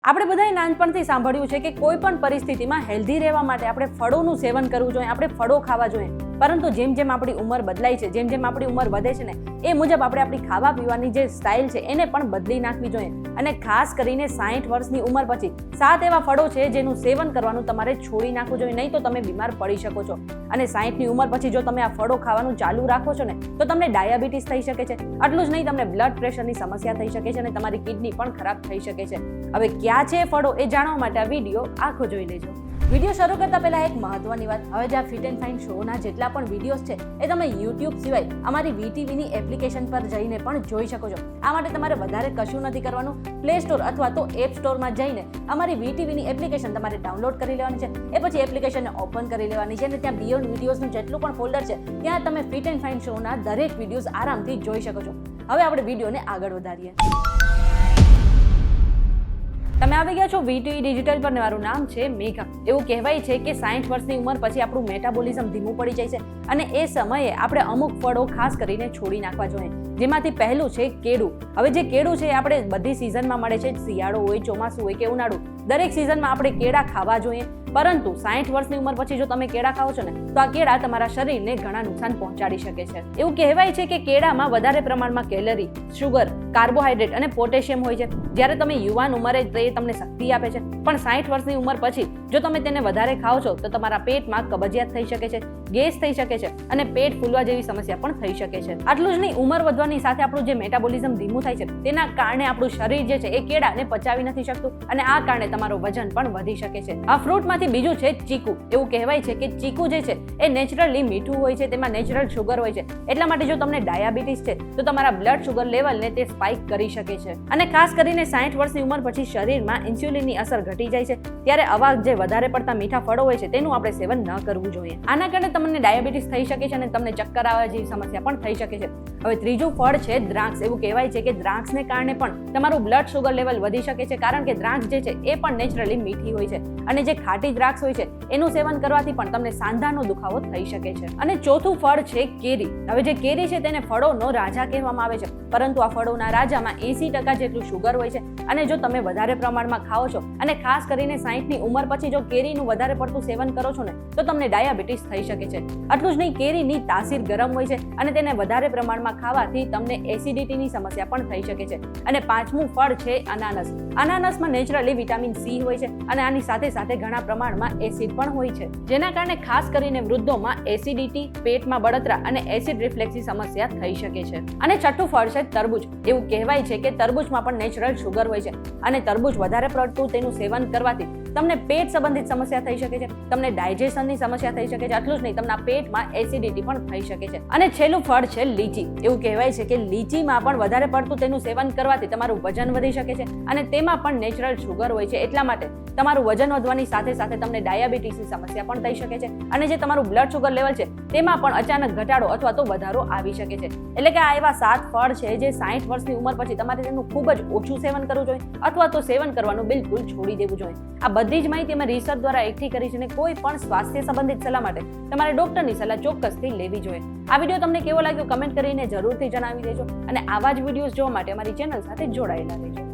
આપણે બધાએ નાનપણથી સાંભળ્યું છે કે કોઈ પણ પરિસ્થિતિમાં હેલ્ધી રહેવા માટે આપણે ફળોનું સેવન કરવું જોઈએ, આપણે ફળો ખાવા જોઈએ. પરંતુ જેમ જેમ આપણી ઉંમર બદલાય છે, જેમ જેમ આપણી ઉંમર વધે છે ને એ મુજબ આપણે આપણી ખાવા પીવાની જે સ્ટાઇલ છે એને પણ બદલી નાખવી જોઈએ. અને ખાસ કરીને 60 વર્ષની ઉંમર પછી 7 એવા ફળો છે જેનું સેવન કરવાનું તમારે છોડી નાખવું જોઈએ, નહીં તો તમે બીમાર પડી શકો છો. અને 60ની ઉંમર પછી જો તમે આ ફળો ખાવાનું ચાલુ રાખો છો ને તો તમને ડાયાબિટીસ થઈ શકે છે. આટલું જ નહીં, તમને બ્લડ પ્રેશરની સમસ્યા થઈ શકે છે અને તમારી કિડની પણ ખરાબ થઈ શકે છે. હવે ક્યાં છે ફળો એ જાણવા માટે આ વિડીયો આખો જોઈ લેજો. વિડીયો શરૂ કરતા પહેલા એક મહત્વની વાત, હવે જે આ ફિટ એન્ડ ફાઇન શોના જેટલા પણ વિડીયોઝ છે એ તમે યુટ્યુબ સિવાય અમારી વીટીવીની એપ્લિકેશન પર જઈને પણ જોઈ શકો છો. આ માટે તમારે વધારે કશું નથી કરવાનું. પ્લે સ્ટોર અથવા તો એપ સ્ટોરમાં જઈને અમારી વીટીવીની એપ્લિકેશન તમારે ડાઉનલોડ કરી લેવાની છે. એ પછી એપ્લિકેશનને ઓપન કરી લેવાની છે અને ત્યાં બિયોન્ડ વિડીયોઝનું જેટલું પણ ફોલ્ડર છે ત્યાં તમે ફિટ એન્ડ ફાઇન શોના દરેક વિડીયોઝ આરામથી જોઈ શકો છો. હવે આપણે વિડીયોને આગળ વધારીએ. તમે આવી ગયા છો વીટીવી ડિજિટલ પર, મારું નામ છે મેઘા. એવું કહેવાય છે કે 60 વર્ષની ઉંમર પછી આપણું મેટાબોલિઝમ ધીમું પડી જાય છે અને એ સમયે આપણે અમુક ફળો ખાસ કરીને છોડી નાખવા જોઈએ. જેમાંથી પહેલું છે કેળું. હવે જે કેળું છે આપણે બધી સિઝનમાં મળે છે, શિયાળો હોય, ચોમાસું હોય કે ઉનાળું, દરેક સિઝનમાં આપણે કેળા ખાવા જોઈએ. પરંતુ 60 વર્ષની ઉંમર પછી જો તમે કેળા ખાઓ છો ને તો આ કેળા તમારા શરીરને ઘણા નુકસાન પહોંચાડી શકે છે. એવું કહેવાય છે કે કેળામાં વધારે પ્રમાણમાં કેલરી, શુગર, કાર્બોહાઈડ્રેટ અને પોટેશિયમ હોય છે. જ્યારે તમે યુવાન ઉંમરે તે તમને શક્તિ આપે છે, પણ 60 વર્ષની ઉંમર પછી જો તમે તેને વધારે ખાઓ છો તો તમારા પેટમાં કબજિયાત થઈ શકે છે, ગેસ થઈ શકે છે અને પેટ ફૂલવા જેવી સમસ્યા પણ થઈ શકે છે. આટલું જ નહીં, ઉંમર વધવાની સાથે આપણું જે મેટાબોલિઝમ ધીમું થાય છે તેના કારણે આપણું શરીર જે છે એ કેળાને પચાવી નથી શકતું અને આ કારણે તમારું વજન પણ વધી શકે છે. આ ફ્રૂટમાંથી બીજું છે ચીકુ. એવું કહેવાય છે કે ચીકુ જે છે એ નેચરલી મીઠું હોય છે, તેમાં નેચરલ શુગર હોય છે. એટલા માટે જો તમને ડાયાબિટીસ છે તો તમારા બ્લડ શુગર લેવલને તે સ્પાઇક કરી શકે છે. અને ખાસ કરીને 60 વર્ષની ઉંમર પછી શરીરમાં ઇન્સ્યુલિનની અસર ઘટી જાય છે, ત્યારે આવા જે વધારે પડતા મીઠા ફળો હોય છે તેનું આપણે સેવન ન કરવું જોઈએ. આના કારણે તમને ડાયાબિટીસ થઈ શકે છે અને તમને ચક્કર આવવા જેવી સમસ્યા પણ થઈ શકે છે. હવે ત્રીજું ફળ છે દ્રાક્ષ. એવું કહેવાય છે કે દ્રાક્ષને કારણે પણ તમારું બ્લડ શુગર લેવલ વધી શકે છે, કારણ કે દ્રાક્ષ જે છે એ પણ નેચરલી મીઠી હોય છે અને જે ખાટી દ્રાક્ષ હોય છે એનું સેવન કરવાથી પણ તમને સાંધાનો દુખાવો થઈ શકે છે. અને ચોથું ફળ છે કેરી. હવે જે કેરી છે તેને ફળોનો રાજા કહેવામાં આવે છે, પરંતુ આ ફળોના રાજામાં 80% જેટલું શુગર હોય છે અને જો તમે વધારે પ્રમાણમાં ખાઓ છો અને ખાસ કરીને 60ની ઉંમર પછી જો કેરીનું વધારે પડતું સેવન કરો છો ને તો તમને ડાયાબિટીસ થઈ શકે છે. આટલું જ નહીં, કેરીની તાસીર ગરમ હોય છે અને તેને વધારે પ્રમાણમાં ખાવાથી તમને એસિડિટીની સમસ્યા પણ થઈ શકે છે. અને પાંચમું ફળ છે અનાનસ. અનાનસમાં નેચરલી વિટામિન સી હોય છે અને આની સાથે સાથે ઘણા પ્રમાણમાં એસિડ પણ હોય છે, જેના કારણે ખાસ કરીને વૃદ્ધોમાં એસિડિટી, પેટમાં બળતરા અને એસિડ રિફ્લેક્સની સમસ્યા થઈ શકે છે. અને છઠ્ઠું ફળ છે તરબૂચ. એવું કહેવાય છે કે તરબૂચમાં પણ નેચરલ શુગર હોય છે અને તરબૂચ વધારે પડતું તેનું સેવન કરવાથી તમને પેટ સંબંધિત સમસ્યા થઈ શકે છે, તમને ડાયજેશનની સમસ્યા થઈ શકે છે. આટલું જ નહીં, તમારા પેટમાં એસિડિટી પણ થઈ શકે છે. અને છેલ્લું ફળ છે લીચી. એવું કહેવાય છે કે લીચીમાં પણ વધારે પડતું તેનું સેવન કરવાથી તમારું વજન વધી શકે છે અને તેમાં પણ નેચરલ શુગર હોય છે. એટલા માટે તમારું વજન વધવાની સાથે સાથે તમને ડાયાબિટીસની સમસ્યા પણ થઈ શકે છે અને જે તમારું બ્લડ શુગર લેવલ છે તેમાં પણ અચાનક ઘટાડો અથવા તો વધારો આવી શકે છે. એટલે કે આ એવા 7 ફળ છે જે 60 વર્ષની ઉંમર પછી તમારે તેનું ખૂબ જ ઓછું સેવન કરવું જોઈએ અથવા તો સેવન કરવાનું બિલકુલ છોડી દેવું જોઈએ. આ બધી જ માહિતી અમે રિસર્ચ દ્વારા એકઠી કરી છે અને કોઈ પણ સ્વાસ્થ્ય સંબંધિત સલાહ માટે તમારે ડોક્ટરની સલાહ ચોક્કસથી લેવી જોઈએ. આ વિડીયો તમને કેવો લાગ્યો કમેન્ટ કરીને જરૂરથી જણાવી દેજો અને આવા જ વિડીયોઝ જોવા માટે અમારી ચેનલ સાથે જોડાયેલા રહેજો.